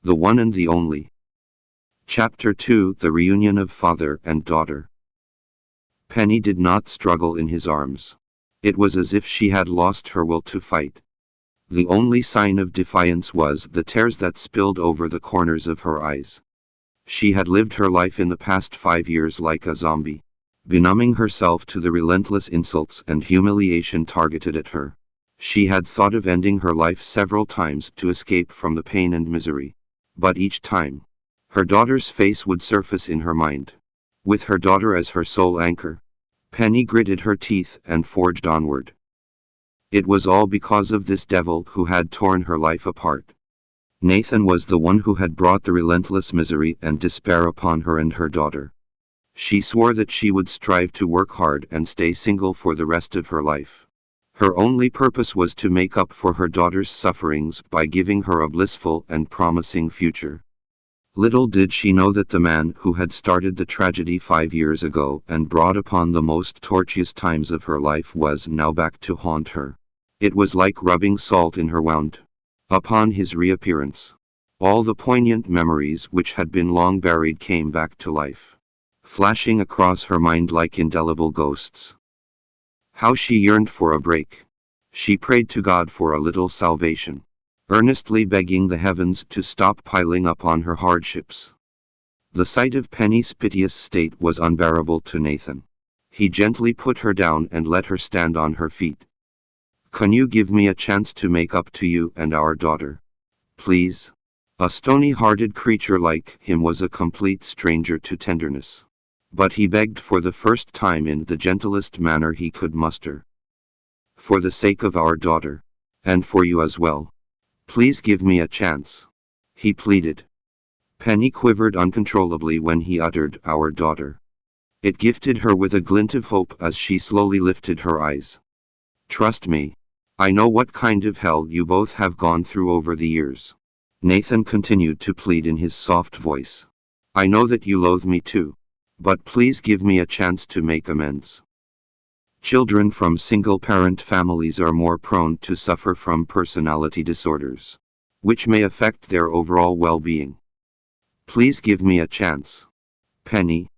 The one and the only. Chapter 2: The Reunion of Father and Daughter. Penny did not struggle in his arms. It was as if she had lost her will to fight. The only sign of defiance was the tears that spilled over the corners of her eyes. She had lived her life in the past 5 years like a zombie, benumbing herself to the relentless insults and humiliation targeted at her. She had thought of ending her life several times to escape from the pain and misery. But each time, her daughter's face would surface in her mind. With her daughter as her sole anchor, Penny gritted her teeth and forged onward. It was all because of this devil who had torn her life apart. Nathan was the one who had brought the relentless misery and despair upon her and her daughter. She swore that she would strive to work hard and stay single for the rest of her life. Her only purpose was to make up for her daughter's sufferings by giving her a blissful and promising future. Little did she know that the man who had started the tragedy 5 years ago and brought upon the most tortuous times of her life was now back to haunt her. It was like rubbing salt in her wound. Upon his reappearance, all the poignant memories which had been long buried came back to life, flashing across her mind like indelible ghosts. How she yearned for a break. She prayed to God for a little salvation, earnestly begging the heavens to stop piling up on her hardships. The sight of Penny's piteous state was unbearable to Nathan. He gently put her down and let her stand on her feet. "Can you give me a chance to make up to you and our daughter? Please?" A stony-hearted creature like him was a complete stranger to tenderness. But he begged for the first time in the gentlest manner he could muster. "For the sake of our daughter, and for you as well, please give me a chance," he pleaded. Penny quivered uncontrollably when he uttered "our daughter." It gifted her with a glint of hope as she slowly lifted her eyes. "Trust me. I know what kind of hell you both have gone through over the years," Nathan continued to plead in his soft voice. "I know that you loathe me too. But please give me a chance to make amends." Children from single-parent families are more prone to suffer from personality disorders, which may affect their overall well-being. "Please give me a chance, Penny."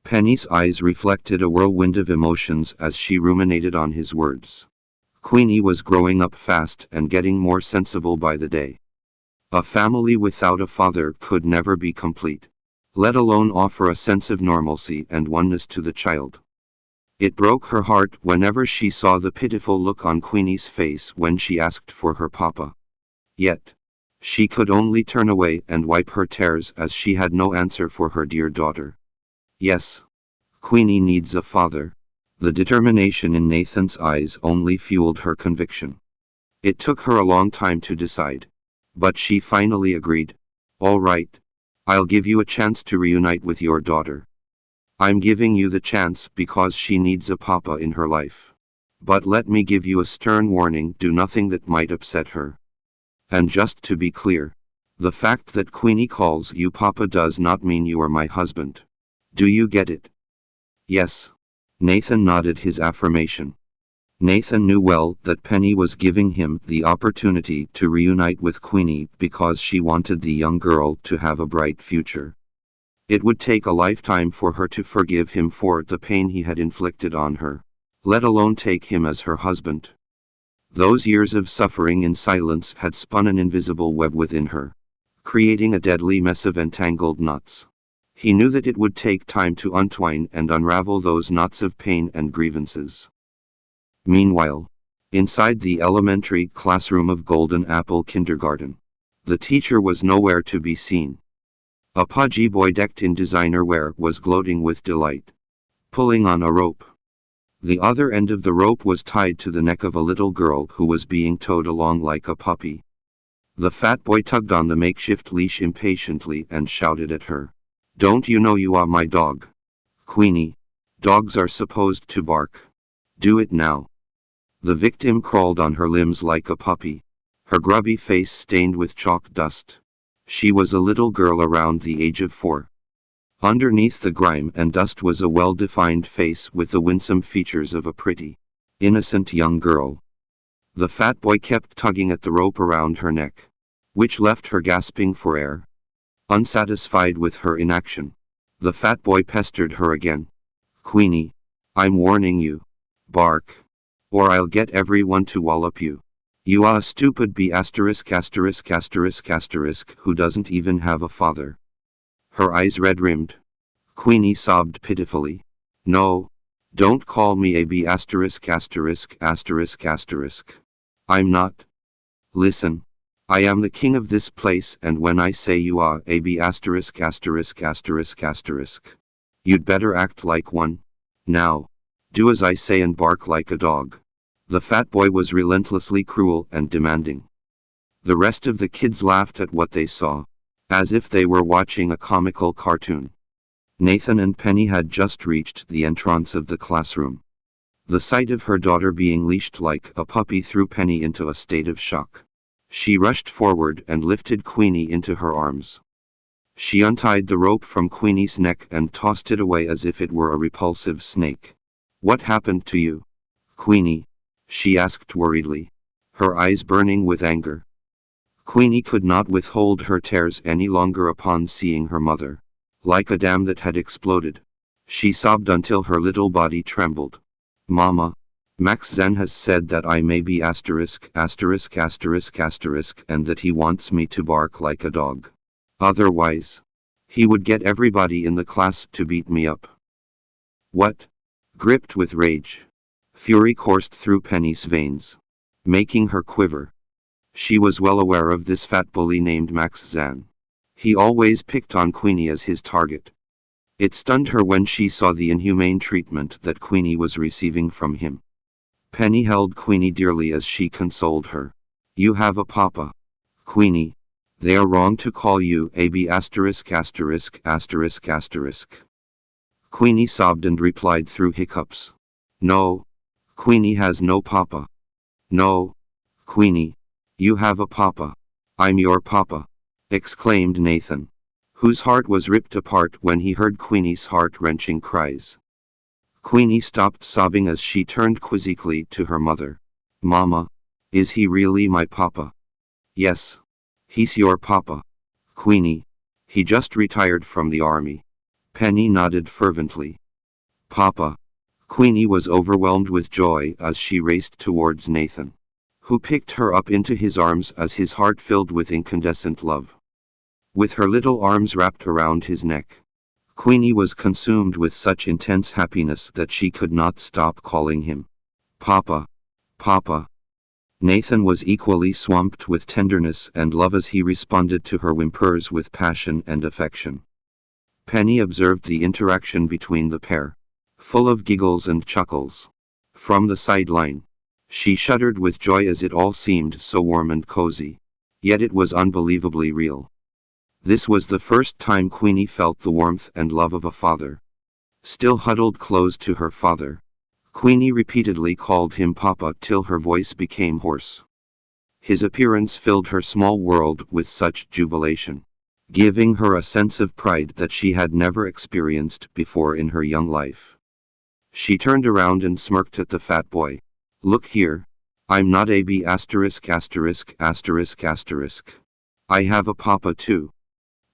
Penny's eyes reflected a whirlwind of emotions as she ruminated on his words. Queenie was growing up fast and getting more sensible by the day. A family without a father could never be complete, let alone offer a sense of normalcy and oneness to the child. It broke her heart whenever she saw the pitiful look on Queenie's face when she asked for her papa. Yet, she could only turn away and wipe her tears as she had no answer for her dear daughter. Yes, Queenie needs a father. The determination in Nathan's eyes only fueled her conviction. It took her a long time to decide, but she finally agreed. "All right. I'll give you a chance to reunite with your daughter. I'm giving you the chance because she needs a papa in her life. But let me give you a stern warning: do nothing that might upset her. And just to be clear, the fact that Queenie calls you papa does not mean you are my husband. Do you get it?" "Yes." Nathan nodded his affirmation. Nathan knew well that Penny was giving him the opportunity to reunite with Queenie because she wanted the young girl to have a bright future. It would take a lifetime for her to forgive him for the pain he had inflicted on her, let alone take him as her husband. Those years of suffering in silence had spun an invisible web within her, creating a deadly mess of entangled knots. He knew that it would take time to untwine and unravel those knots of pain and grievances. Meanwhile, inside the elementary classroom of Golden Apple Kindergarten, the teacher was nowhere to be seen. A pudgy boy decked in designer wear was gloating with delight, pulling on a rope. The other end of the rope was tied to the neck of a little girl who was being towed along like a puppy. The fat boy tugged on the makeshift leash impatiently and shouted at her, "Don't you know you are my dog? Queenie, dogs are supposed to bark. Do it now." The victim crawled on her limbs like a puppy, her grubby face stained with chalk dust. She was a little girl around the age of 4. Underneath the grime and dust was a well-defined face with the winsome features of a pretty, innocent young girl. The fat boy kept tugging at the rope around her neck, which left her gasping for air. Unsatisfied with her inaction, the fat boy pestered her again. Queenie, I'm warning you. Bark. Or I'll get everyone to wallop you. You are a stupid bee asterisk asterisk asterisk asterisk who doesn't even have a father. Her eyes red-rimmed. Queenie sobbed pitifully. No. Don't call me a bee asterisk asterisk asterisk asterisk. I'm not. Listen. I am the king of this place, and when I say you are a bee asterisk asterisk asterisk asterisk, you'd better act like one. Now. Do as I say and bark like a dog. The fat boy was relentlessly cruel and demanding. The rest of the kids laughed at what they saw, as if they were watching a comical cartoon. Nathan and Penny had just reached the entrance of the classroom. The sight of her daughter being leashed like a puppy threw Penny into a state of shock. She rushed forward and lifted Queenie into her arms. She untied the rope from Queenie's neck and tossed it away as if it were a repulsive snake. What happened to you, Queenie? She asked worriedly, her eyes burning with anger. Queenie could not withhold her tears any longer upon seeing her mother. Like a dam that had exploded, she sobbed until her little body trembled. Mama, Max Zan has said that I may be asterisk asterisk asterisk asterisk and that he wants me to bark like a dog. Otherwise, he would get everybody in the class to beat me up. What? Gripped with rage, fury coursed through Penny's veins, making her quiver. She was well aware of this fat bully named Max Zan. He always picked on Queenie as his target. It stunned her when she saw the inhumane treatment that Queenie was receiving from him. Penny held Queenie dearly as she consoled her. You have a papa, Queenie. They are wrong to call you a bee asterisk asterisk asterisk asterisk. Queenie sobbed and replied through hiccups. No. Queenie has no papa. No. Queenie. You have a papa. I'm your papa, exclaimed Nathan, whose heart was ripped apart when he heard Queenie's heart-wrenching cries. Queenie stopped sobbing as she turned quizzically to her mother. Mama, is he really my papa? Yes. He's your papa, Queenie. He just retired from the army. Penny nodded fervently. Papa. Queenie was overwhelmed with joy as she raced towards Nathan, who picked her up into his arms as his heart filled with incandescent love. With her little arms wrapped around his neck, Queenie was consumed with such intense happiness that she could not stop calling him Papa, Papa. Nathan was equally swamped with tenderness and love as he responded to her whimpers with passion and affection. Penny observed the interaction between the pair, full of giggles and chuckles. From the sideline, she shuddered with joy as it all seemed so warm and cozy. Yet it was unbelievably real. This was the first time Queenie felt the warmth and love of a father. Still huddled close to her father, Queenie repeatedly called him Papa till her voice became hoarse. His appearance filled her small world with such jubilation, giving her a sense of pride that she had never experienced before in her young life. She turned around and smirked at the fat boy. Look here, I'm not a bee asterisk asterisk asterisk asterisk. I have a papa too.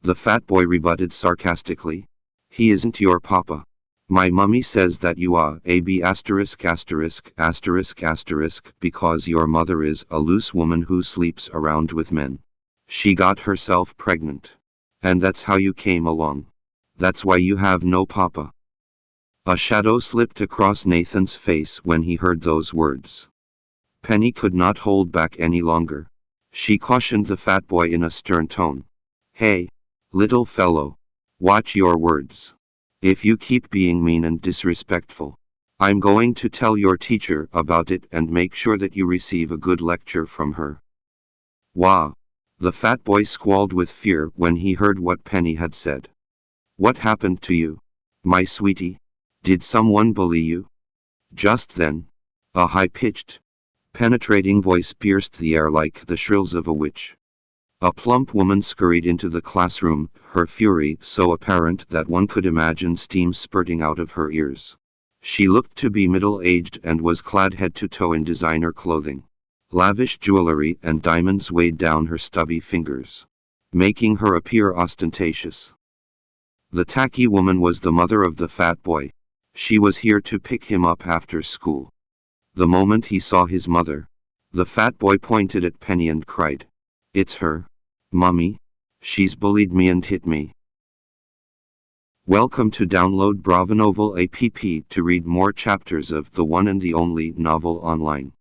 The fat boy rebutted sarcastically. He isn't your papa. My mummy says that you are a bee asterisk asterisk asterisk asterisk because your mother is a loose woman who sleeps around with men. She got herself pregnant. And that's how you came along. That's why you have no papa. A shadow slipped across Nathan's face when he heard those words. Penny could not hold back any longer. She cautioned the fat boy in a stern tone. Hey, little fellow, watch your words. If you keep being mean and disrespectful, I'm going to tell your teacher about it and make sure that you receive a good lecture from her. Wah! The fat boy squalled with fear when he heard what Penny had said. What happened to you, my sweetie? Did someone bully you? Just then, a high-pitched, penetrating voice pierced the air like the shrills of a witch. A plump woman scurried into the classroom, her fury so apparent that one could imagine steam spurting out of her ears. She looked to be middle-aged and was clad head to toe in designer clothing. Lavish jewelry and diamonds weighed down her stubby fingers. making her appear ostentatious. The tacky woman was the mother of the fat boy. She was here to pick him up after school. The moment he saw his mother, the fat boy pointed at Penny and cried, "It's her, Mummy. She's bullied me and hit me." Welcome to download Bravonovel app to read more chapters of the one and the only novel online.